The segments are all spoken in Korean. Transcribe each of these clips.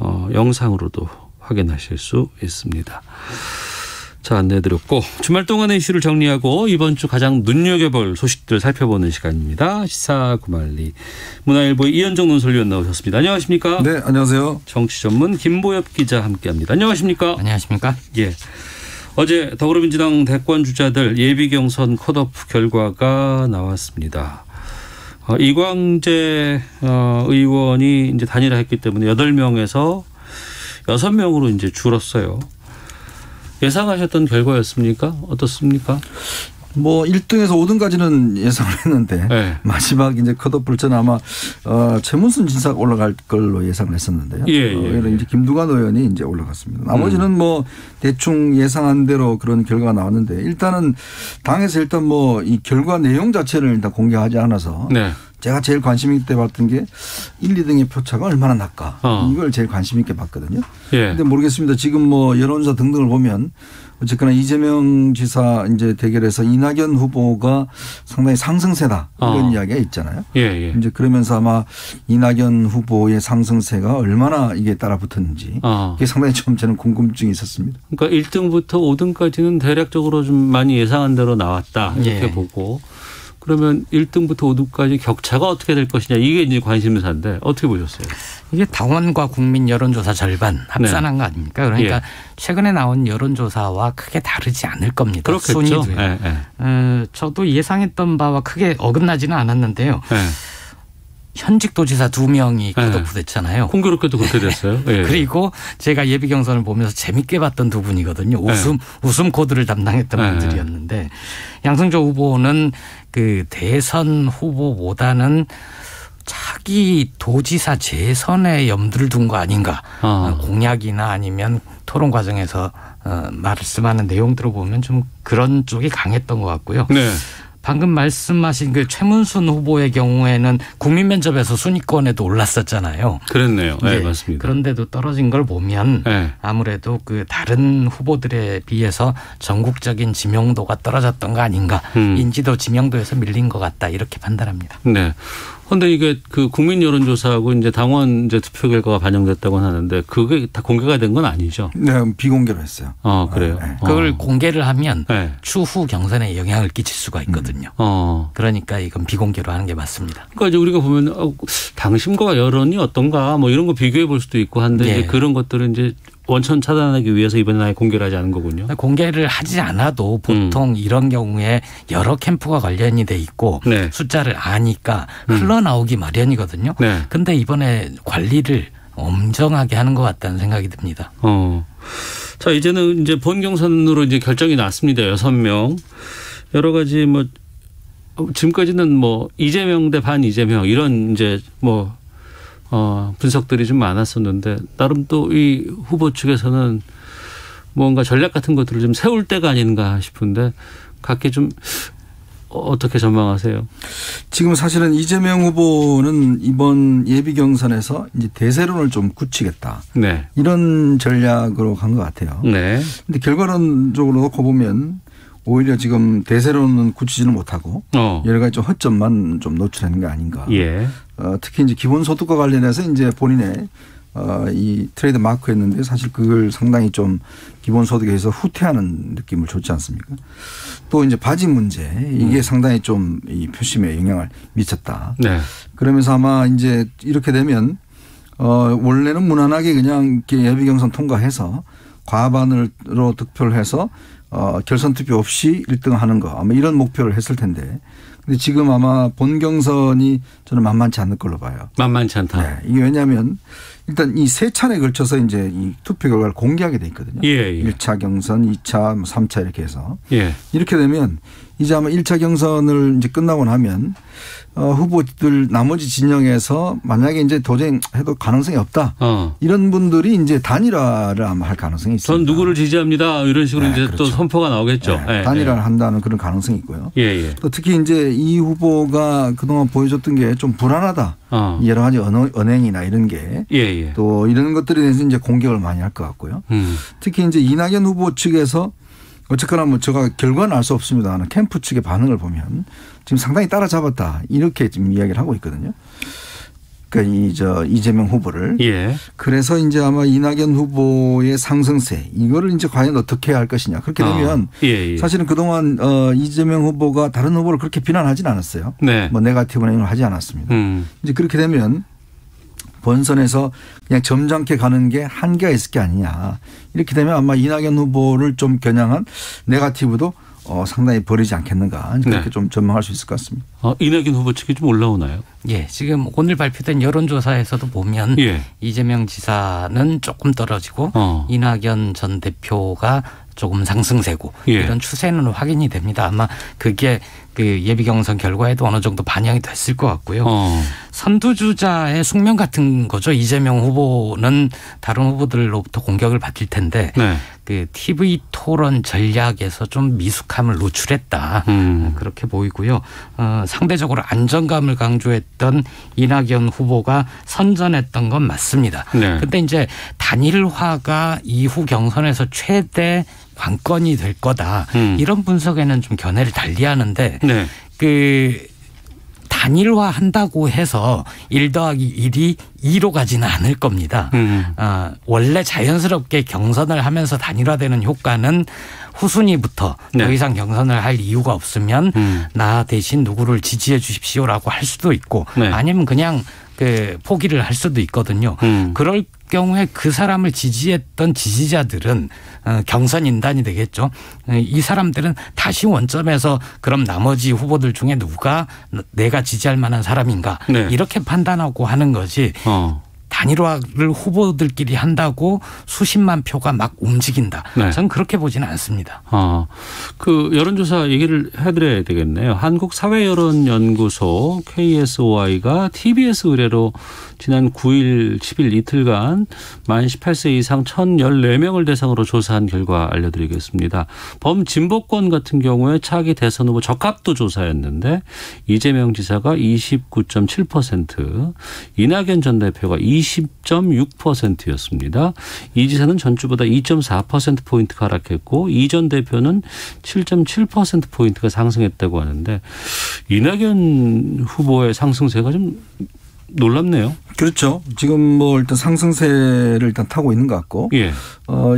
영상으로도 확인하실 수 있습니다. 자, 안내해드렸고 주말 동안의 이슈를 정리하고 이번 주 가장 눈여겨볼 소식들 살펴보는 시간입니다. 시사구말리 문화일보의 이현정 논설위원 나오셨습니다. 안녕하십니까? 네, 안녕하세요. 정치 전문 김보엽 기자 함께합니다. 안녕하십니까? 안녕하십니까? 예. 어제 더불어민주당 대권 주자들 예비 경선 컷오프 결과가 나왔습니다. 이광재 의원이 이제 단일화했기 때문에 8명에서 6명으로 이제 줄었어요. 예상하셨던 결과였습니까? 어떻습니까? 뭐 1등에서 5등까지는 예상을 했는데 네. 마지막 이제 컷오프를 저는 아마 최문순 진사가 올라갈 걸로 예상을 했었는데요. 이제 김두관 의원이 이제 올라갔습니다. 나머지는 뭐 대충 예상한 대로 그런 결과가 나왔는데 일단은 당에서 일단 뭐 이 결과 내용 자체를 일단 공개하지 않아서 네. 제가 제일 관심 있게 봤던 게 1, 2등의 표차가 얼마나 날까. 이걸 제일 관심 있게 봤거든요. 그런데 모르겠습니다. 지금 뭐 여론조사 등등을 보면 어쨌거나 이재명 지사 이제 대결에서 이낙연 후보가 상당히 상승세다. 이런 이야기가 있잖아요. 이제 그러면서 아마 이낙연 후보의 상승세가 얼마나 이게 따라 붙었는지 이게 상당히 좀 저는 궁금증이 있었습니다. 그러니까 1등부터 5등까지는 대략적으로 좀 많이 예상한 대로 나왔다. 이렇게 보고. 그러면 1등부터 5등까지 격차가 어떻게 될 것이냐 이게 이제 관심사인데 어떻게 보셨어요? 이게 당원과 국민 여론조사 절반 합산한 거 아닙니까? 그러니까 최근에 나온 여론조사와 크게 다르지 않을 겁니다. 그렇겠죠. 순위도요. 저도 예상했던 바와 크게 어긋나지는 않았는데요. 현직 도지사 2명이 컷오프 됐잖아요. 공교롭게도 그렇게 됐어요. 그리고 제가 예비 경선을 보면서 재밌게 봤던 두 분이거든요. 웃음 코드를 담당했던 분들이었는데 양승조 후보는 그 대선 후보보다는 차기 도지사 재선에 염두를 둔 거 아닌가. 공약이나 아니면 토론 과정에서 말씀하는 내용들을 보면 좀 그런 쪽이 강했던 것 같고요. 네. 방금 말씀하신 그 최문순 후보의 경우에는 국민 면접에서 순위권에도 올랐었잖아요. 그렇네요. 네, 맞습니다. 그런데도 떨어진 걸 보면 아무래도 그 다른 후보들에 비해서 전국적인 지명도가 떨어졌던 거 아닌가. 인지도 지명도에서 밀린 것 같다. 이렇게 판단합니다. 네. 그런데 이게 그 국민 여론조사하고 이제 당원 이제 투표 결과가 반영됐다고는 하는데 그게 다 공개가 된 건 아니죠? 네, 비공개로 했어요. 그래요. 그걸 공개를 하면 추후 경선에 영향을 끼칠 수가 있거든요. 그러니까 이건 비공개로 하는 게 맞습니다. 그러니까 이제 우리가 보면 당심과 여론이 어떤가 뭐 이런 거 비교해 볼 수도 있고 한데 이제 그런 것들은 이제 원천 차단하기 위해서 이번에 아예 공개를 하지 않은 거군요. 공개를 하지 않아도 보통 이런 경우에 여러 캠프가 관련이 돼 있고 숫자를 아니까 흘러나오기 마련이거든요. 그런데 이번에 관리를 엄정하게 하는 것 같다는 생각이 듭니다. 자, 이제는 이제 본 경선으로 이제 결정이 났습니다. 6명. 여러 가지 뭐 지금까지는 뭐 이재명 대 반 이재명 이런 이제 뭐 분석들이 좀 많았었는데 나름 또 이 후보 측에서는 뭔가 전략 같은 것들을 좀 세울 때가 아닌가 싶은데 각기 좀 어떻게 전망하세요? 지금 사실은 이재명 후보는 이번 예비 경선에서 이제 대세론을 좀 굳히겠다. 이런 전략으로 간 것 같아요. 그런데 결과론적으로 놓고 보면 오히려 지금 대세론은 굳히지는 못하고 여러 가지 좀 허점만 좀 노출하는 게 아닌가. 특히 이제 기본소득과 관련해서 이제 본인의 이 트레이드 마크였는데 사실 그걸 상당히 좀 기본소득에서 후퇴하는 느낌을 줬지 않습니까? 또 이제 바지 문제 이게 상당히 좀 이 표심에 영향을 미쳤다. 그러면서 아마 이제 이렇게 되면 원래는 무난하게 그냥 예비 경선 통과해서 과반으로 득표를 해서 결선 투표 없이 1등 하는 거 아마 이런 목표를 했을 텐데 근데 지금 아마 본 경선이 저는 만만치 않을 걸로 봐요. 만만치 않다. 이게 왜냐하면 일단 이 세 차례에 걸쳐서 이제 이 투표 결과를 공개하게 돼 있거든요. 1차 경선, 2차, 3차 이렇게 해서 이렇게 되면 이제 아마 1차 경선을 이제 끝나고 나면 후보들 나머지 진영에서 만약에 이제 도전해도 가능성이 없다. 이런 분들이 이제 단일화를 아마 할 가능성이 있습니다. 전 누구를 지지합니다. 이런 식으로 이제 그렇죠. 또 선포가 나오겠죠. 단일화를 한다는 그런 가능성이 있고요. 또 특히 이제 이 후보가 그동안 보여줬던 게 좀 불안하다. 여러 가지 언행이나 이런 게 또 이런 것들에 대해서 이제 공격을 많이 할 것 같고요. 특히 이제 이낙연 후보 측에서 어쨌거나 뭐 제가 결과는 알 수 없습니다. 캠프 측의 반응을 보면 지금 상당히 따라잡았다. 이렇게 지금 이야기를 하고 있거든요. 그러니까 이재명 후보를. 예. 그래서 이제 아마 이낙연 후보의 상승세 이거를 이제 과연 어떻게 할 것이냐. 그렇게 되면 예. 사실은 그동안 이재명 후보가 다른 후보를 그렇게 비난하진 않았어요. 네. 뭐 네거티브나 이런 걸 하지 않았습니다. 이제 그렇게 되면 본선에서 그냥 점잖게 가는 게 한계가 있을 게 아니냐. 이렇게 되면 아마 이낙연 후보를 좀 겨냥한 네거티브도 상당히 벌이지 않겠는가. 그렇게 네. 좀 전망할 수 있을 것 같습니다. 이낙연 후보 측이 좀 올라오나요? 예. 지금 오늘 발표된 여론조사에서도 보면 예. 이재명 지사는 조금 떨어지고 이낙연 전 대표가 조금 상승세고 예. 이런 추세는 확인이 됩니다. 아마 그게 그 예비경선 결과에도 어느 정도 반영이 됐을 것 같고요. 선두주자의 숙명 같은 거죠. 이재명 후보는 다른 후보들로부터 공격을 받을 텐데 네. 그 TV 토론 전략에서 좀 미숙함을 노출했다. 그렇게 보이고요. 상대적으로 안정감을 강조했던 이낙연 후보가 선전했던 건 맞습니다. 그런데 네. 이제 단일화가 이후 경선에서 최대 관건이 될 거다. 이런 분석에는 좀 견해를 달리하는데 네. 그 단일화한다고 해서 1 더하기 1이 2로 가지는 않을 겁니다. 원래 자연스럽게 경선을 하면서 단일화되는 효과는 후순위부터 네. 더 이상 경선을 할 이유가 없으면 나 대신 누구를 지지해 주십시오라고 할 수도 있고 네. 아니면 그냥 그 포기를 할 수도 있거든요. 그럴 경우에 그 사람을 지지했던 지지자들은 경선 인단이 되겠죠. 이 사람들은 다시 원점에서 그럼 나머지 후보들 중에 누가 내가 지지할 만한 사람인가 네. 이렇게 판단하고 하는 것이 단일화를 후보들끼리 한다고 수십만 표가 막 움직인다. 네. 저는 그렇게 보지는 않습니다. 그 여론조사 얘기를 해드려야 되겠네요. 한국사회여론연구소 KSOI가 TBS 의뢰로 지난 9일, 10일 이틀간 만 18세 이상 1,014명을 대상으로 조사한 결과 알려드리겠습니다. 범진보권 같은 경우에 차기 대선 후보 적합도 조사였는데 이재명 지사가 29.7%, 이낙연 전 대표가 20.6%였습니다. 이 지사는 전주보다 2.4%포인트가 하락했고 이 전 대표는 7.7%포인트가 상승했다고 하는데 이낙연 후보의 상승세가 좀 놀랍네요. 그렇죠. 지금 뭐 일단 상승세를 일단 타고 있는 것 같고, 예.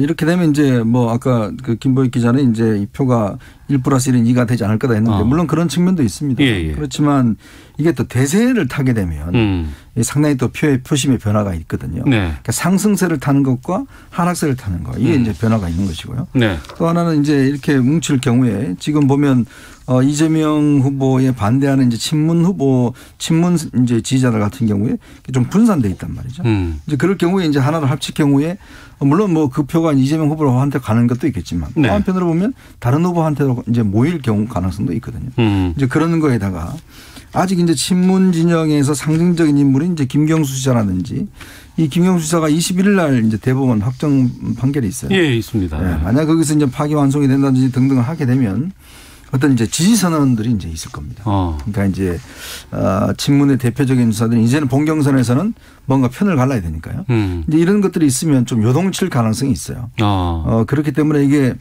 이렇게 되면 이제 뭐 아까 그 김보익 기자는 이제 이 표가 1+1은 2가 되지 않을 거다 했는데 물론 그런 측면도 있습니다. 예, 예. 그렇지만 이게 또 대세를 타게 되면 상당히 또 표심의 변화가 있거든요. 네. 그러니까 상승세를 타는 것과 하락세를 타는 거 이게 이제 변화가 있는 것이고요. 네. 또 하나는 이제 이렇게 뭉칠 경우에 지금 보면 이재명 후보에 반대하는 이제 친문 이제 지지자들 같은 경우에 좀 분산돼 있단 말이죠. 이제 그럴 경우에 이제 하나를 합칠 경우에 물론 뭐 그 표가 이재명 후보한테 가는 것도 있겠지만 네. 또 한편으로 보면 다른 후보한테도 이제 모일 경우 가능성도 있거든요. 이제 그런 거에다가 아직 이제 친문 진영에서 상징적인 인물인 이제 김경수 지사라든지 이 김경수 지사가 21일 날 이제 대법원 확정 판결이 있어요. 예, 있습니다. 네. 만약 거기서 이제 파기환송이 된다든지 등등을 하게 되면 어떤 이제 지지 선언들이 이제 있을 겁니다. 그러니까 이제 친문의 대표적인 지사들은 이제는 본경선에서는 뭔가 편을 갈라야 되니까요. 이제 이런 것들이 있으면 좀 요동칠 가능성이 있어요. 그렇기 때문에 이게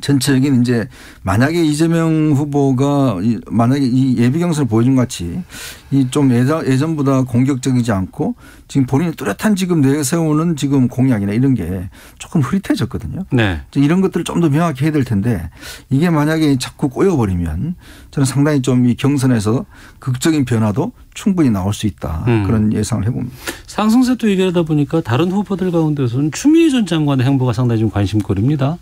전체적인 이제 만약에 이재명 후보가 만약에 이 예비 경선을 보여준 같이 이 좀 예전보다 공격적이지 않고 지금 본인이 뚜렷한 지금 내세우는 지금 공약이나 이런 게 조금 흐릿해졌거든요. 네. 이런 것들을 좀 더 명확히 해야 될 텐데 이게 만약에 자꾸 꼬여버리면 저는 상당히 좀 이 경선에서 극적인 변화도 충분히 나올 수 있다. 그런 예상을 해봅니다. 상승세 또 얘기하다 보니까 다른 후보들 가운데서는 추미애 전 장관의 행보가 상당히 좀 관심거리입니다.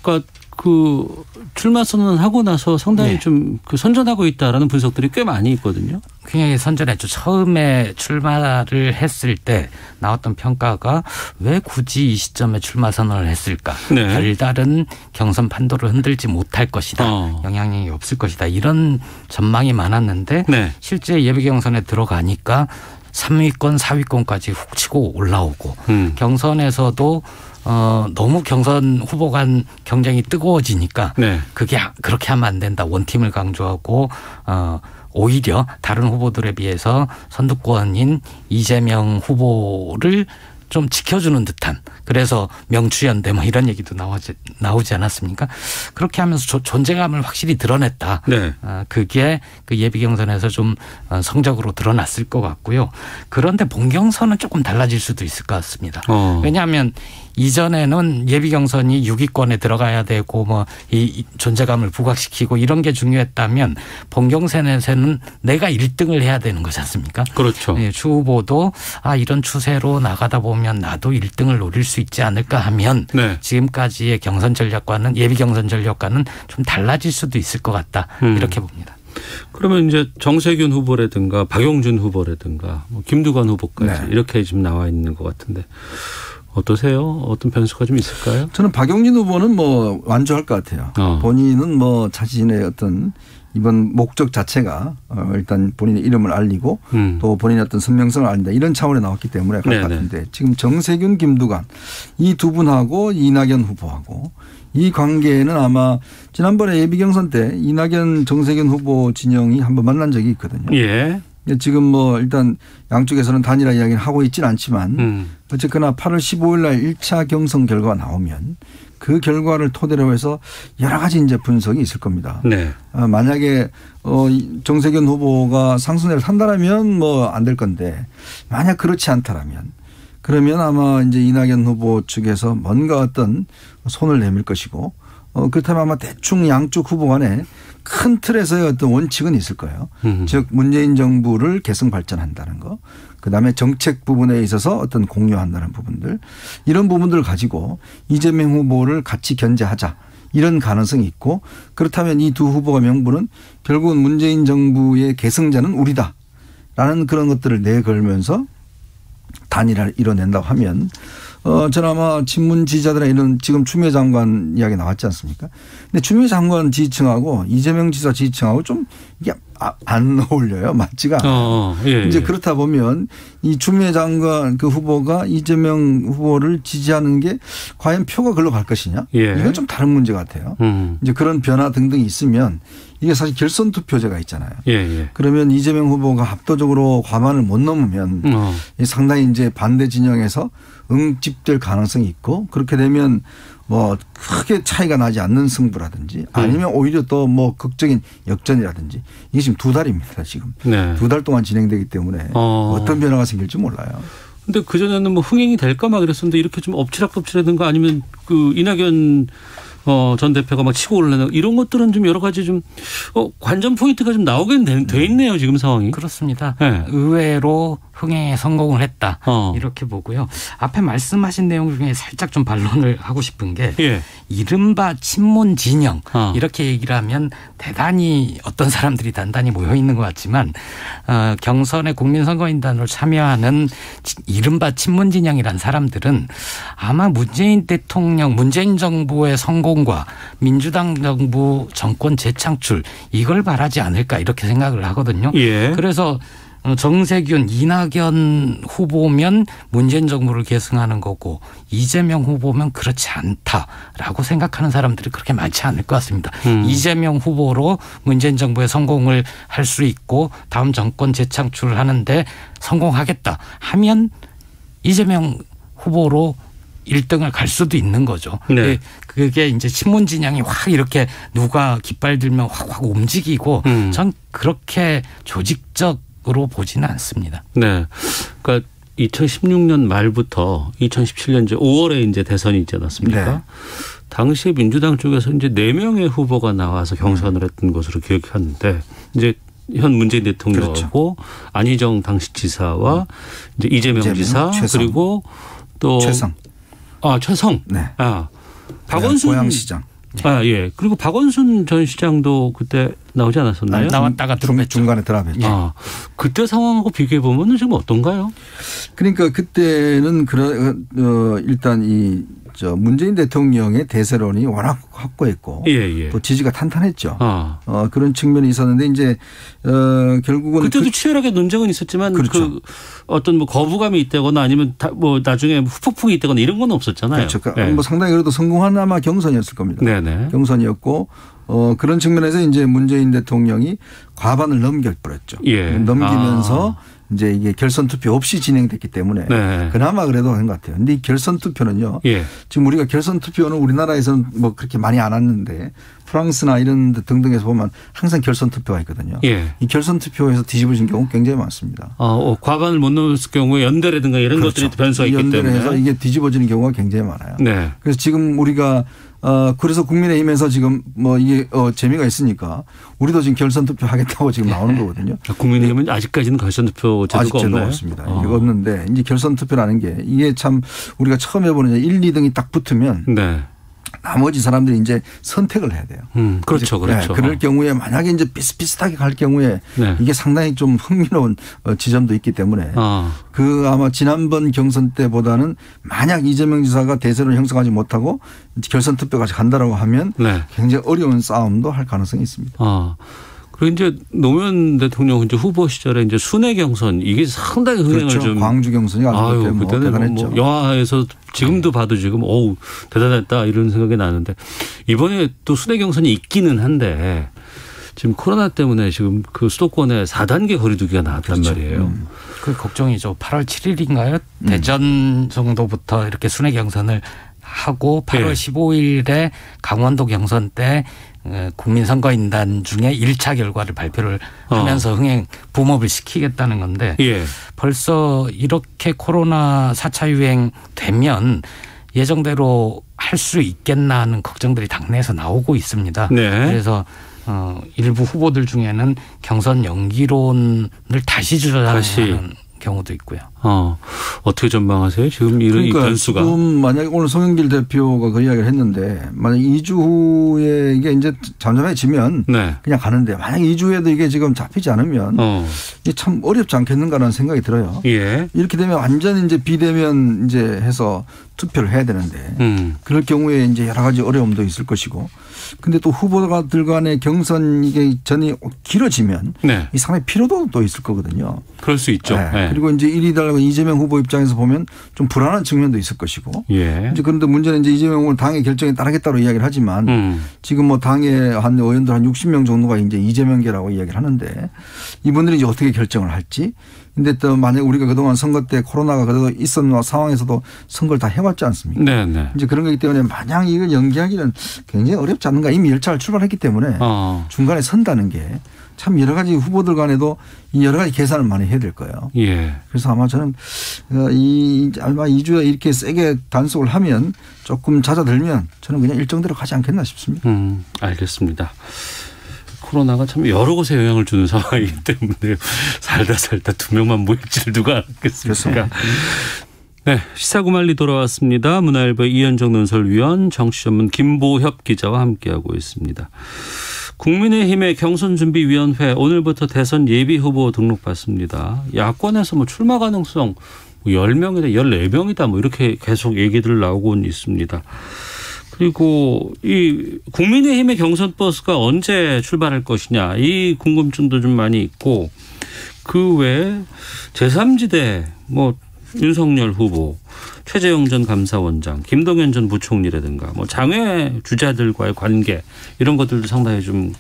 그러니까 그 출마 선언하고 나서 상당히 네. 좀 그 선전하고 있다라는 분석들이 꽤 많이 있거든요. 굉장히 선전했죠. 처음에 출마를 했을 때 나왔던 평가가 왜 굳이 이 시점에 출마 선언을 했을까. 네. 별다른 경선 판도를 흔들지 못할 것이다. 영향력이 없을 것이다. 이런 전망이 많았는데 네. 실제 예비 경선에 들어가니까 3위권 4위권까지 훅 치고 올라오고 경선에서도 너무 경선 후보 간 경쟁이 뜨거워지니까 네. 그게 그렇게 하면 안 된다. 원팀을 강조하고 오히려 다른 후보들에 비해서 선두권인 이재명 후보를 좀 지켜주는 듯한 그래서 명추연대 뭐 이런 얘기도 나오지 않았습니까? 그렇게 하면서 존재감을 확실히 드러냈다. 네. 그게 그 예비 경선에서 좀 성적으로 드러났을 것 같고요. 그런데 본 경선은 조금 달라질 수도 있을 것 같습니다. 왜냐하면 이전에는 예비 경선이 6위권에 들어가야 되고 뭐 이 존재감을 부각시키고 이런 게 중요했다면 본 경선에서는 내가 1등을 해야 되는 거지 않습니까? 그렇죠. 네, 추 후보도 이런 추세로 나가다 보면 나도 1등을 노릴 수 있지 않을까 하면 네. 지금까지의 경선 전략과는 예비 경선 전략과는 좀 달라질 수도 있을 것 같다. 이렇게 봅니다. 그러면 이제 정세균 후보라든가 박용준 후보라든가 뭐 김두관 후보까지 네. 이렇게 지금 나와 있는 것 같은데 어떠세요? 어떤 변수가 좀 있을까요? 저는 박용진 후보는 뭐 완주할 것 같아요. 본인은 뭐 자신의 어떤 이번 목적 자체가 일단 본인의 이름을 알리고 또 본인의 어떤 선명성을 알린다 이런 차원에 나왔기 때문에 갈 것 같은데 지금 정세균, 김두관 이 두 분하고 이낙연 후보하고 이 관계는 아마 지난번에 예비 경선 때 이낙연, 정세균 후보 진영이 한번 만난 적이 있거든요. 예. 지금 뭐 일단 양쪽에서는 단일화 이야기를 하고 있지는 않지만 어쨌거나 8월 15일 날 1차 경선 결과가 나오면 그 결과를 토대로 해서 여러 가지 이제 분석이 있을 겁니다. 네. 만약에 정세균 후보가 상승세를 탄다라면 뭐 안 될 건데 만약 그렇지 않다라면 그러면 아마 이제 이낙연 후보 측에서 뭔가 어떤 손을 내밀 것이고 그렇다면 아마 대충 양쪽 후보 간에 큰 틀에서의 어떤 원칙은 있을 거예요. 즉 문재인 정부를 계승 발전한다는 거. 그다음에 정책 부분에 있어서 어떤 공유한다는 부분들. 이런 부분들을 가지고 이재명 후보를 같이 견제하자. 이런 가능성이 있고 그렇다면 이 두 후보가 명분은 결국은 문재인 정부의 계승자는 우리다라는 그런 것들을 내걸면서 단일화를 이뤄낸다고 하면 저는 아마 친문 지지자들의 이런 지금 추미애 장관 이야기 나왔지 않습니까? 근데 추미애 장관 지지층하고 이재명 지사 지지층하고 좀 이게 안 어울려요. 맞지가 않아요. 예. 이제 그렇다 보면 이 추미애 장관 그 후보가 이재명 후보를 지지하는 게 과연 표가 글로 갈 것이냐? 예. 이건 좀 다른 문제 같아요. 이제 그런 변화 등등이 있으면 이게 사실 결선 투표제가 있잖아요. 예. 그러면 이재명 후보가 압도적으로 과반을 못 넘으면 상당히 이제 반대 진영에서 응집될 가능성이 있고 그렇게 되면 뭐 크게 차이가 나지 않는 승부라든지 아니면 오히려 또 뭐 극적인 역전이라든지 이게 지금 2달입니다. 지금. 네. 2달 동안 진행되기 때문에 어떤 변화가 생길지 몰라요. 근데 그전에는 뭐 흥행이 될까 막 그랬었는데 이렇게 좀 엎치락덮치라든가 아니면 그 이낙연 전 대표가 막 치고 올라가 이런 것들은 좀 여러 가지 좀 관전 포인트가 좀 나오게 돼 있네요. 지금 상황이. 그렇습니다. 네. 의외로 흥행에 성공을 했다. 이렇게 보고요. 앞에 말씀하신 내용 중에 살짝 좀 반론을 하고 싶은 게 예. 이른바 친문 진영 이렇게 얘기를 하면 대단히 어떤 사람들이 단단히 모여 있는 것 같지만 경선에 국민선거인단으로 참여하는 이른바 친문 진영이란 사람들은 아마 문재인 대통령 문재인 정부의 성공과 민주당 정부 정권 재창출 이걸 바라지 않을까 이렇게 생각을 하거든요. 예. 그래서 정세균, 이낙연 후보면 문재인 정부를 계승하는 거고 이재명 후보면 그렇지 않다라고 생각하는 사람들이 그렇게 많지 않을 것 같습니다. 이재명 후보로 문재인 정부의 성공을 할 수 있고 다음 정권 재창출을 하는데 성공하겠다 하면 이재명 후보로 1등을 갈 수도 있는 거죠. 네. 그게 이제 친문 진영이 확 이렇게 누가 깃발 들면 확 움직이고 전 그렇게 조직적으로 보지는 않습니다. 네. 그러니까 2016년 말부터 2017년 이제 5월에 이제 대선이 있지 않았습니까? 네. 당시에 민주당 쪽에서 이제 4명의 후보가 나와서 경선을 했던 것으로 기억하는데 이제 현 문재인 대통령하고 그렇죠. 안희정 당시 지사와 이제 이재명 지사 최성. 그리고 또 최성. 최성. 네. 박원순 고양시장. 예. 그리고 박원순 전 시장도 그때 나오지 않았었나요? 나왔다가 중간에 드랍했죠. 그때 상황하고 비교해 보면 지금 어떤가요? 그러니까 그때는 일단 문재인 대통령의 대세론이 워낙 확고했고 예. 또 지지가 탄탄했죠. 그런 측면이 있었는데 이제 결국은 그때도 치열하게 논쟁은 있었지만 그렇죠. 그 어떤 뭐 거부감이 있다거나 아니면 뭐 나중에 후폭풍이 있다거나 이런 건 없었잖아요. 그렇죠. 네. 뭐 상당히 그래도 성공한 아마 경선이었을 겁니다. 네네. 경선이었고 그런 측면에서 이제 문재인 대통령이 과반을 넘겨버렸죠. 예. 넘기면서 이제 이게 결선 투표 없이 진행됐기 때문에 네. 그나마 그래도 한 것 같아요. 근데 이 결선 투표는요. 예. 지금 우리가 결선 투표는 우리나라에서는 뭐 그렇게 많이 안 왔는데 프랑스나 이런 데 등등에서 보면 항상 결선 투표가 있거든요. 예. 이 결선 투표에서 뒤집어진 경우 굉장히 많습니다. 과반을 못 넘었을 경우에 연대라든가 이런 그렇죠. 것들이 변수가 있기 때문에. 연대에서 이게 뒤집어지는 경우가 굉장히 많아요. 네. 그래서 지금 우리가 그래서 국민의힘에서 지금 뭐 이게 재미가 있으니까 우리도 지금 결선 투표 하겠다고 지금 나오는 거거든요. 국민의힘은 아직까지는 결선 투표 제도가 없나요? 없습니다. 이게 없는데 이제 결선 투표라는 게 이게 참 우리가 처음 해보는 1, 2등이 딱 붙으면 네. 나머지 사람들이 이제 선택을 해야 돼요. 그렇죠. 그렇죠. 네, 그럴 경우에 만약에 이제 비슷비슷하게 갈 경우에 네. 이게 상당히 좀 흥미로운 지점도 있기 때문에 그 아마 지난번 경선 때보다는 만약 이재명 지사가 대세를 형성하지 못하고 결선 투표까지 간다라고 하면 네. 굉장히 어려운 싸움도 할 가능성이 있습니다. 그리고 이제 노무현 대통령 이제 후보 시절에 이제 순회 경선 이게 상당히 흥행을 그렇죠. 좀 광주 경선이 아주 그때는 대단했죠. 뭐 영화에서 지금도 봐도 지금 대단했다 이런 생각이 나는데 이번에 또 순회 경선이 있기는 한데 지금 코로나 때문에 지금 그 수도권에 4단계 거리두기가 나왔단 그렇죠. 말이에요. 그 걱정이죠. 8월 7일인가요? 대전 정도부터 이렇게 순회 경선을 하고 8월 네. 15일에 강원도 경선 때 국민선거인단 중에 1차 결과를 발표를 하면서 흥행 붐업을 시키겠다는 건데 예. 벌써 이렇게 코로나 4차 유행 되면 예정대로 할 수 있겠나 하는 걱정들이 당내에서 나오고 있습니다. 네. 그래서 일부 후보들 중에는 경선 연기론을 다시 주장하는 경우도 있고요. 어떻게 전망하세요? 지금 이런 그러니까 변수가. 지금 만약에 오늘 송영길 대표가 그 이야기를 했는데 만약 2주 후에 이게 이제 잠잠해지면 네. 그냥 가는데 만약 2주 후에도 이게 지금 잡히지 않으면 이게 참 어렵지 않겠는가라는 생각이 들어요. 예. 이렇게 되면 완전 이제 비대면 이제 해서 투표를 해야 되는데 그럴 경우에 이제 여러 가지 어려움도 있을 것이고 근데 또 후보들 간의 경선 이게 전이 길어지면 네. 이 상당히 피로도 또 있을 거거든요. 그럴 수 있죠. 네. 네. 그리고 이제 1위 달고 이재명 후보 입장에서 보면 좀 불안한 측면도 있을 것이고. 예. 이제 그런데 문제는 이제 이재명 후보 당의 결정에 따르겠다고 이야기를 하지만 지금 뭐 당의 한 의원들 한 60명 정도가 이제 이재명계라고 이야기를 하는데 이분들이 이제 어떻게 결정을 할지. 근데 또 만약 우리가 그동안 선거 때 코로나가 그래도 있었는 상황에서도 선거를 다 해왔지 않습니까? 네, 네. 이제 그런 거기 때문에 만약 이걸 연기하기는 굉장히 어렵지 않는가. 이미 열차를 출발했기 때문에 중간에 선다는 게 참 여러 가지 후보들 간에도 여러 가지 계산을 많이 해야 될 거예요. 예. 그래서 아마 저는 아마 2주에 이렇게 세게 단속을 하면 조금 잦아들면 저는 그냥 일정대로 가지 않겠나 싶습니다. 알겠습니다. 코로나가 참 여러 곳에 영향을 주는 상황이기 때문에 살다 두 명만 모일지를 누가 알겠습니까? 네, 시사구말리 돌아왔습니다. 문화일보 이현정 논설위원, 정치전문 김보협 기자와 함께하고 있습니다. 국민의힘의 경선준비위원회 오늘부터 대선 예비후보 등록받습니다. 야권에서 뭐 출마 가능성 10명이다 14명이다 뭐 이렇게 계속 얘기들 나오고 있습니다. 그리고 이 국민의힘의 경선 버스가 언제 출발할 것이냐 이 궁금증도 좀 많이 있고 그 외에 제3지대 뭐 윤석열 후보, 최재형 전 감사원장, 김동연 전 부총리라든가 뭐 장외 주자들과의 관계 이런 것들도 상당히 좀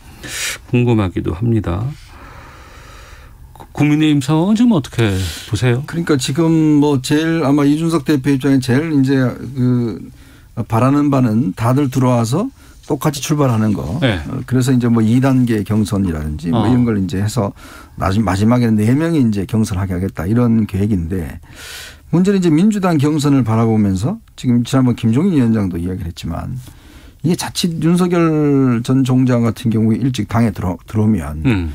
궁금하기도 합니다. 국민의힘 상황은 지금 어떻게 보세요? 그러니까 지금 뭐 제일 아마 이준석 대표 입장에 제일 이제 바라는 바는 다들 들어와서 똑같이 출발하는 거. 네. 그래서 이제 뭐 2단계 경선이라든지 뭐 이런 걸 이제 해서 마지막에는 4명이 이제 경선하게 하겠다 이런 계획인데 문제는 이제 민주당 경선을 바라보면서 지금 지난번 김종인 위원장도 이야기를 했지만 이게 자칫 윤석열 전 총장 같은 경우에 일찍 당에 들어오면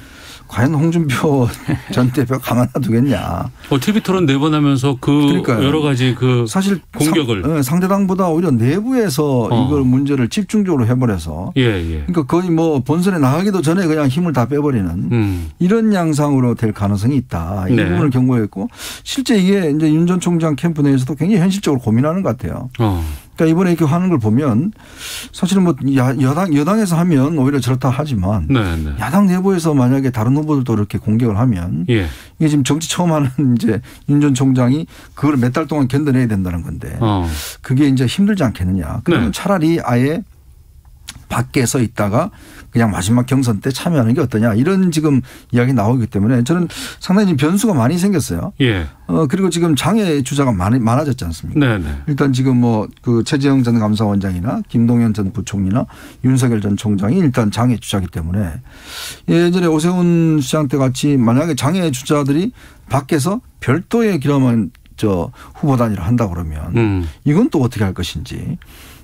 과연 홍준표 전 대표가 가만 놔두겠냐. TV 토론 4번 하면서 그러니까요. 여러 가지 사실 공격을. 상대당보다 오히려 내부에서 이걸 문제를 집중적으로 해버려서. 그러니까 거의 뭐 본선에 나가기도 전에 그냥 힘을 다 빼버리는 이런 양상으로 될 가능성이 있다. 이 부분을 경고했고 실제 이게 이제 윤 전 총장 캠프 내에서도 굉장히 현실적으로 고민하는 것 같아요. 그러니까 이번에 이렇게 하는 걸 보면 사실은 뭐 여당에서 하면 오히려 저렇다 하지만 야당 내부에서 만약에 다른 후보들도 이렇게 공격을 하면 이게 지금 정치 처음 하는 이제 윤 전 총장이 그걸 몇 달 동안 견뎌내야 된다는 건데 그게 이제 힘들지 않겠느냐. 그러면 차라리 아예 밖에 서 있다가 그냥 마지막 경선 때 참여하는 게 어떠냐 이런 지금 이야기 나오기 때문에 저는 상당히 변수가 많이 생겼어요. 예. 그리고 지금 장애 주자가 많아졌지 않습니까? 네네. 일단 지금 뭐 그 최재형 전 감사원장이나 김동연 전 부총리나 윤석열 전 총장이 일단 장애 주자이기 때문에 예전에 오세훈 시장 때 같이 만약에 장애 주자들이 밖에서 별도의 그러면 후보 단일화 한다 그러면 이건 또 어떻게 할 것인지.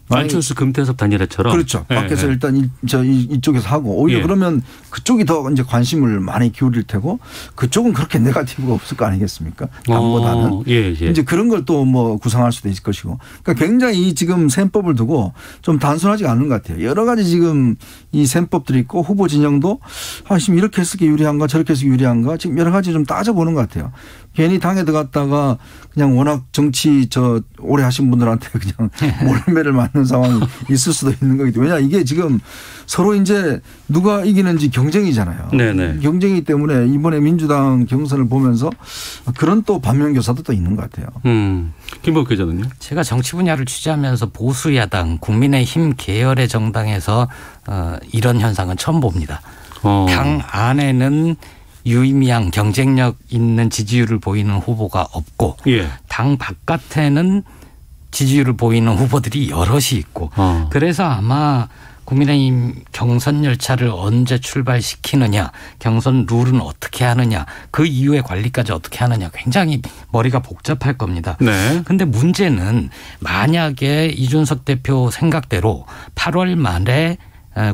안철수 금태섭 단일화처럼. 그렇죠. 밖에서 일단 이쪽에서 하고 오히려 그러면 그쪽이 더 이제 관심을 많이 기울일 테고 그쪽은 그렇게 네거티브가 없을 거 아니겠습니까? 당보다는. 이제 그런 걸 또 뭐 구상할 수도 있을 것이고. 그러니까 굉장히 이 지금 셈법을 두고 좀 단순하지 않은 것 같아요. 여러 가지 지금 이 셈법들이 있고 후보 진영도 지금 이렇게 했을 게 유리한가 저렇게 해서 유리한가 지금 여러 가지 좀 따져보는 것 같아요. 괜히 당에 들어갔다가 그냥 워낙 정치 오래 하신 분들한테 그냥 몰매를 맞는 상황이 있을 수도 있는 거기 때문에. 왜냐 이게 지금 서로 이제 누가 이기는지 경쟁이잖아요. 네네. 경쟁이기 때문에 이번에 민주당 경선을 보면서 그런 또 반면교사도 또 있는 것 같아요. 김범 기자는요? 제가 정치 분야를 취재하면서 보수 야당 국민의힘 계열의 정당에서 이런 현상은 처음 봅니다. 당 안에는 유의미한 경쟁력 있는 지지율을 보이는 후보가 없고 당 바깥에는 지지율을 보이는 후보들이 여럿이 있고 그래서 아마 국민의힘 경선 열차를 언제 출발시키느냐, 경선 룰은 어떻게 하느냐, 그 이후에 관리까지 어떻게 하느냐 굉장히 머리가 복잡할 겁니다. 그런데 문제는 만약에 이준석 대표 생각대로 8월 말에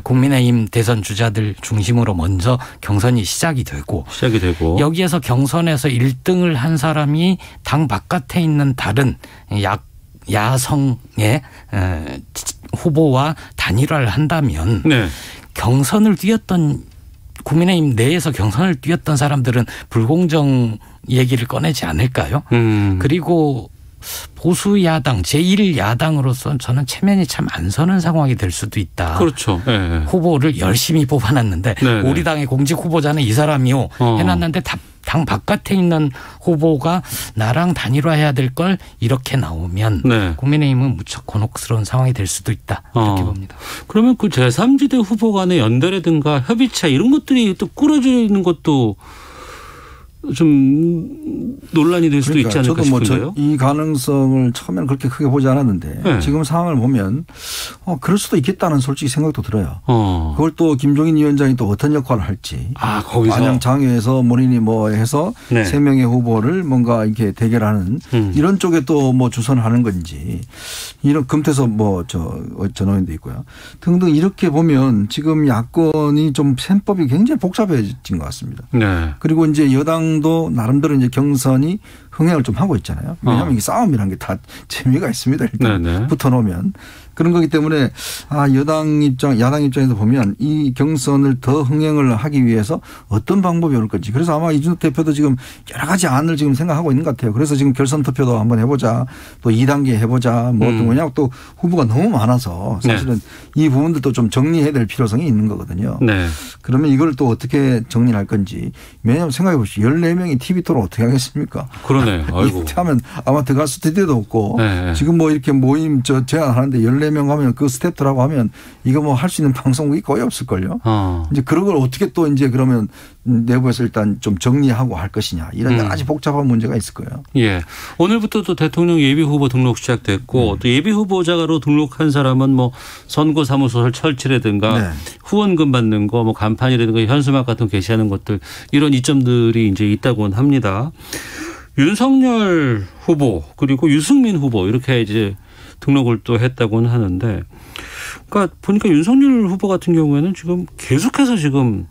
국민의힘 대선 주자들 중심으로 먼저 경선이 시작이 되고 여기에서 경선에서 1등을 한 사람이 당 바깥에 있는 다른 야성의 후보와 단일화를 한다면 경선을 뛰었던 국민의힘 내에서 경선을 뛰었던 사람들은 불공정 얘기를 꺼내지 않을까요? 그리고 보수 야당 제1야당으로서 저는 체면이 참 안 서는 상황이 될 수도 있다. 그렇죠. 후보를 열심히 뽑아놨는데 우리 당의 공직 후보자는 이 사람이요 해놨는데 당 바깥에 있는 후보가 나랑 단일화해야 될 걸 이렇게 나오면 국민의힘은 무척 곤혹스러운 상황이 될 수도 있다. 이렇게 봅니다. 그러면 그 제3지대 후보 간의 연대라든가 협의체 이런 것들이 또 꾸려지는 것도 좀 논란이 될 수도 있지 않을까 싶은데요. 저도 이 가능성을 처음에는 그렇게 크게 보지 않았는데 지금 상황을 보면 그럴 수도 있겠다는 솔직히 생각도 들어요. 그걸 또 김종인 위원장이 또 어떤 역할을 할지. 거기서. 마냥 장외에서 본인이 뭐 해서 3명의 후보를 뭔가 이렇게 대결하는 이런 쪽에 또 뭐 주선을 하는 건지 이런 금태섭 전원도 있고요. 등등 이렇게 보면 지금 야권이 좀 셈법이 굉장히 복잡해진 것 같습니다. 그리고 이제 여당도 나름대로 이제 경선이 흥행을 좀 하고 있잖아요. 왜냐하면 이게 싸움이라는 게 다 재미가 있습니다. 일단 붙어놓으면. 그런 거기 때문에 야당 입장에서 보면 이 경선을 더 흥행을 하기 위해서 어떤 방법이 올 건지. 그래서 아마 이준석 대표도 지금 여러 가지 안을 지금 생각하고 있는 것 같아요. 그래서 지금 결선 투표도 한번 해보자. 또 2단계 해보자. 왜냐하면 또 후보가 너무 많아서 사실은 이 부분들도 좀 정리해야 될 필요성이 있는 거거든요. 그러면 이걸 또 어떻게 정리를 할 건지. 왜냐하면 생각해 보시죠. 14명이 TV 토론 어떻게 하겠습니까? 그러네. 아이고. 이렇게 하면 아마 들어갈 스튜디오도 없고 지금 뭐 이렇게 모임 제안하는데 14명 하면 그 스태프들하고 하면 이거 뭐 할 수 있는 방송국이 거의 없을걸요. 이제 그런 걸 어떻게 또 이제 그러면 내부에서 일단 좀 정리하고 할 것이냐 이런 여러 가지 복잡한 문제가 있을 거예요. 오늘부터 또 대통령 예비 후보 등록 시작됐고 또 예비 후보자로 등록한 사람은 뭐 선거 사무소 설치라든가 후원금 받는 거 뭐 간판이라든가 현수막 같은 거 게시하는 것들 이런 이점들이 이제 있다고 합니다. 윤석열 후보 그리고 유승민 후보 이렇게 이제 등록을 또 했다고는 하는데 그러니까 보니까 윤석열 후보 같은 경우에는 지금 계속해서 지금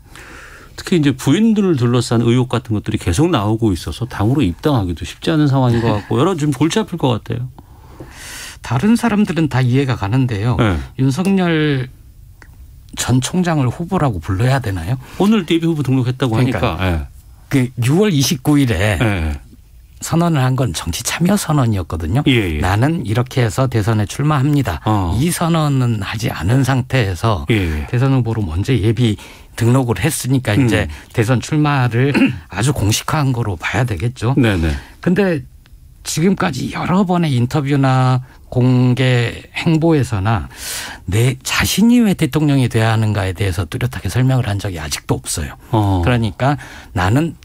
특히 이제 부인들을 둘러싼 의혹 같은 것들이 계속 나오고 있어서 당으로 입당하기도 쉽지 않은 상황인 것 같고 여러 좀 골치 아플 것 같아요. 다른 사람들은 다 이해가 가는데요. 윤석열 전 총장을 후보라고 불러야 되나요? 오늘 예비 후보 등록했다고 하니까. 그 6월 29일에 선언을 한 건 정치 참여 선언이었거든요. 나는 이렇게 해서 대선에 출마합니다. 이 선언은 하지 않은 상태에서 대선 후보로 먼저 예비 등록을 했으니까 이제 대선 출마를 아주 공식화한 거로 봐야 되겠죠. 그런데 지금까지 여러 번의 인터뷰나 공개 행보에서나 내 자신이 왜 대통령이 돼야 하는가에 대해서 뚜렷하게 설명을 한 적이 아직도 없어요. 그러니까 나는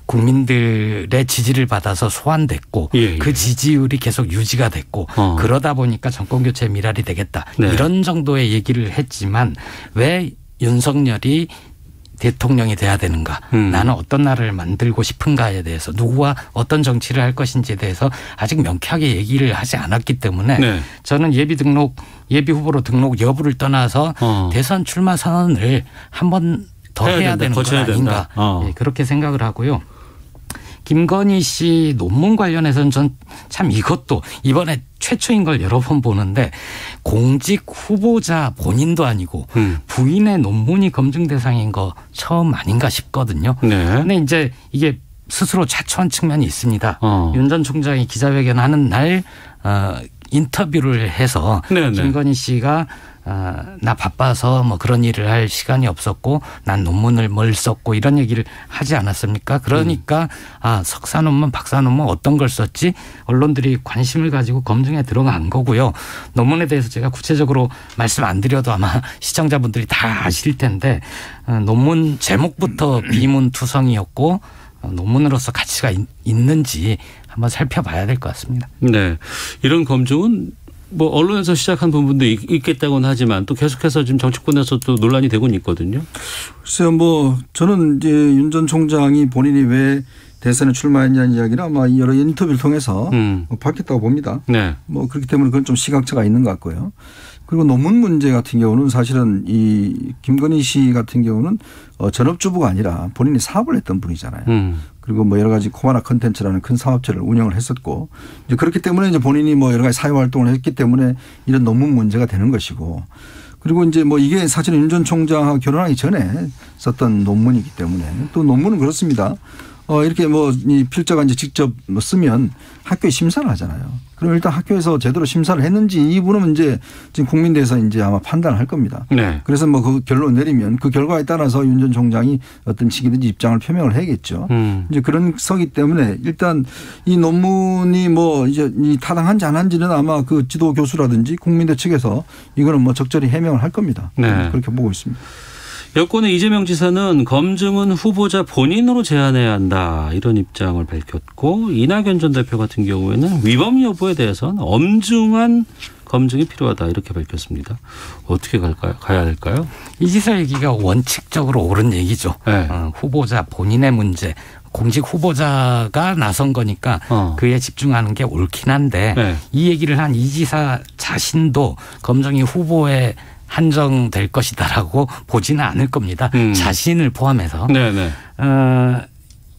국민들의 지지를 받아서 소환됐고 예. 그 지지율이 계속 유지가 됐고 그러다 보니까 정권교체 미랄이 되겠다. 네. 이런 정도의 얘기를 했지만 왜 윤석열이 대통령이 돼야 되는가. 나는 어떤 나라를 만들고 싶은가에 대해서 누구와 어떤 정치를 할 것인지에 대해서 아직 명쾌하게 얘기를 하지 않았기 때문에 네. 저는 예비 후보로 등록 여부를 떠나서 대선 출마 선언을 한 번 더 해야 되는 거 아닌가. 예, 그렇게 생각을 하고요. 김건희 씨 논문 관련해서는 전 참 이것도 이번에 최초인 걸 여러 번 보는데 공직 후보자 본인도 아니고 부인의 논문이 검증 대상인 거 처음 아닌가 싶거든요. 네. 근데 이제 이게 스스로 자초한 측면이 있습니다. 윤 전 총장이 기자회견하는 날 인터뷰를 해서 네네. 김건희 씨가 나 바빠서 뭐 그런 일을 할 시간이 없었고 난 논문을 뭘 썼고 이런 얘기를 하지 않았습니까? 그러니까 석사 논문, 박사 논문 어떤 걸 썼지? 언론들이 관심을 가지고 검증에 들어간 거고요. 논문에 대해서 제가 구체적으로 말씀 안 드려도 아마 시청자분들이 다 아실 텐데 논문 제목부터 비문투성이었고 논문으로서 가치가 있는지 한번 살펴봐야 될 것 같습니다. 네, 이런 검증은 뭐 언론에서 시작한 부분도 있겠다고는 하지만 또 계속해서 지금 정치권에서 또 논란이 되고는 있거든요. 글쎄요, 뭐 저는 이제 윤 전 총장이 본인이 왜 대선에 출마했냐는 이야기를 아마 여러 인터뷰를 통해서 밝혔다고 봅니다. 네. 뭐 그렇기 때문에 그건 좀 시각차가 있는 것 같고요. 그리고 논문 문제 같은 경우는 사실은 이 김건희 씨 같은 경우는 전업주부가 아니라 본인이 사업을 했던 분이잖아요. 그리고 뭐 여러 가지 코바나 컨텐츠라는 큰 사업체를 운영을 했었고 이제 그렇기 때문에 이제 본인이 뭐 여러 가지 사회 활동을 했기 때문에 이런 논문 문제가 되는 것이고 그리고 이제 뭐 이게 사실은 윤 전 총장하고 결혼하기 전에 썼던 논문이기 때문에 또 논문은 그렇습니다. 이렇게 뭐 이 필자가 이제 직접 뭐 쓰면 학교에 심사를 하잖아요. 그럼 일단 학교에서 제대로 심사를 했는지 이 부분은 이제 지금 국민대에서 이제 아마 판단을 할 겁니다. 네. 그래서 뭐 그 결론 내리면 그 결과에 따라서 윤 전 총장이 어떤 식이든지 입장을 표명을 해야겠죠. 이제 그런 서기 때문에 일단 이 논문이 뭐 이제 이 타당한지 안 한지는 아마 그 지도 교수라든지 국민대 측에서 이거는 뭐 적절히 해명을 할 겁니다. 네. 그렇게 보고 있습니다. 여권의 이재명 지사는 검증은 후보자 본인으로 제안해야 한다 이런 입장을 밝혔고 이낙연 전 대표 같은 경우에는 위법 여부에 대해서는 엄중한 검증이 필요하다 이렇게 밝혔습니다. 어떻게 가야 될까요? 이 지사 얘기가 원칙적으로 옳은 얘기죠. 네. 후보자 본인의 문제. 공직 후보자가 나선 거니까 그에 집중하는 게 옳긴 한데 네. 이 얘기를 한 이 지사 자신도 검증이 후보에 한정될 것이다라고 보지는 않을 겁니다. 자신을 포함해서. 네네.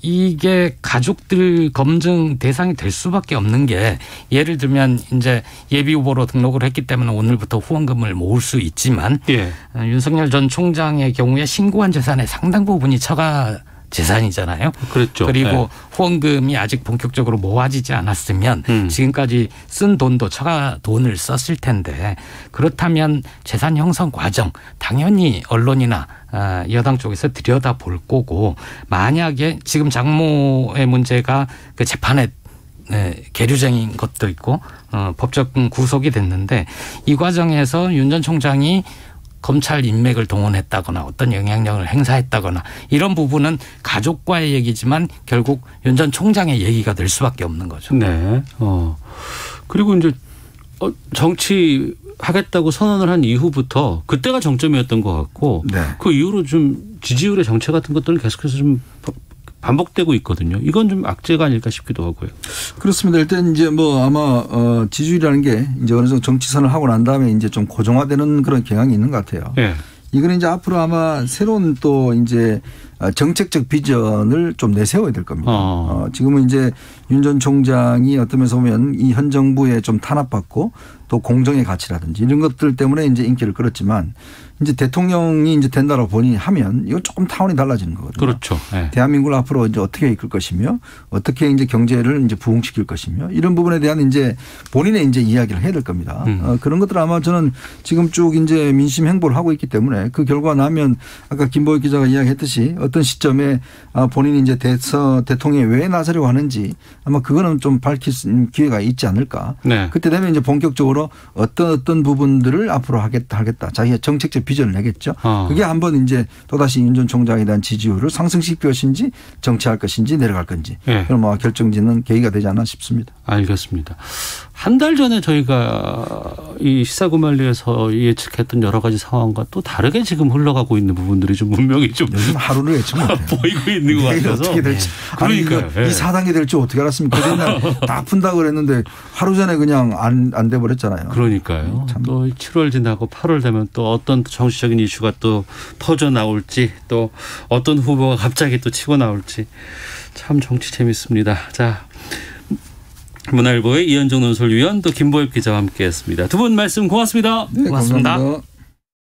이게 가족들 검증 대상이 될 수밖에 없는 게 예를 들면 이제 예비 후보로 등록을 했기 때문에 오늘부터 후원금을 모을 수 있지만 예. 윤석열 전 총장의 경우에 신고한 재산의 상당 부분이 처가 재산이잖아요. 그렇죠. 그리고 네. 후원금이 아직 본격적으로 모아지지 않았으면 지금까지 쓴 돈도 처가 돈을 썼을 텐데 그렇다면 재산 형성 과정 당연히 언론이나 여당 쪽에서 들여다볼 거고 만약에 지금 장모의 문제가 그 재판에 계류적인 것도 있고 법적 구속이 됐는데 이 과정에서 윤 전 총장이 검찰 인맥을 동원했다거나 어떤 영향력을 행사했다거나 이런 부분은 가족과의 얘기지만 결국 윤 전 총장의 얘기가 될 수밖에 없는 거죠. 네. 그리고 이제 정치 하겠다고 선언을 한 이후부터 그때가 정점이었던 것 같고 네. 그 이후로 좀 지지율의 정체 같은 것들은 계속해서 좀 반복되고 있거든요. 이건 좀 악재가 아닐까 싶기도 하고요. 그렇습니다. 일단 이제 뭐 아마 지지율이라는 게 이제 어느 정도 정치선을 하고 난 다음에 이제 좀 고정화되는 그런 경향이 있는 것 같아요. 네. 이거는 이제 앞으로 아마 새로운 또 이제 정책적 비전을 좀 내세워야 될 겁니다. 지금은 이제 윤 전 총장이 어떤 면에서 보면 이 현 정부에 좀 탄압받고 또 공정의 가치라든지 이런 것들 때문에 이제 인기를 끌었지만 이제 대통령이 이제 된다라고 본인이 하면 이건 조금 타원이 달라지는 거거든요. 그렇죠. 네. 대한민국을 앞으로 이제 어떻게 이끌 것이며 어떻게 이제 경제를 이제 부흥시킬 것이며 이런 부분에 대한 이제 본인의 이제 이야기를 해야 될 겁니다. 그런 것들 아마 저는 지금 쭉 이제 민심 행보를 하고 있기 때문에 그 결과 나면 아까 김보익 기자가 이야기했듯이 어떤 시점에 본인이 이제 대통령이 왜 나서려고 하는지 아마 그거는 좀 밝힐 수 있는 기회가 있지 않을까. 네. 그때 되면 이제 본격적으로 어떤 부분들을 앞으로 하겠다 자기가 정책적 비전을 내겠죠. 그게 한번 이제 또다시 윤 전 총장에 대한 지지율을 상승시킬 것인지 정치할 것인지 내려갈 건지 네. 그럼 뭐 결정짓는 계기가 되지 않나 싶습니다. 알겠습니다. 한 달 전에 저희가 이 시사구말리에서 예측했던 여러 가지 상황과 또 다르게 지금 흘러가고 있는 부분들이 좀 분명히 좀 요즘 하루를 예측 못해요. 보이고 있는 것 같아서. 어떻게 될지. 그러니까요. 이 4단계 될지 어떻게 알았습니까? 그날 다 푼다고 그랬는데 하루 전에 그냥 안 돼버렸잖아요. 그러니까요. 또 7월 지나고 8월 되면 또 어떤 정치적인 이슈가 또 터져 나올지 또 어떤 후보가 갑자기 또 치고 나올지 참 정치 재밌습니다. 자, 문화일보의 이현정 논설위원 또 김보엽 기자와 함께했습니다. 두 분 말씀 고맙습니다. 네, 고맙습니다. 감사합니다.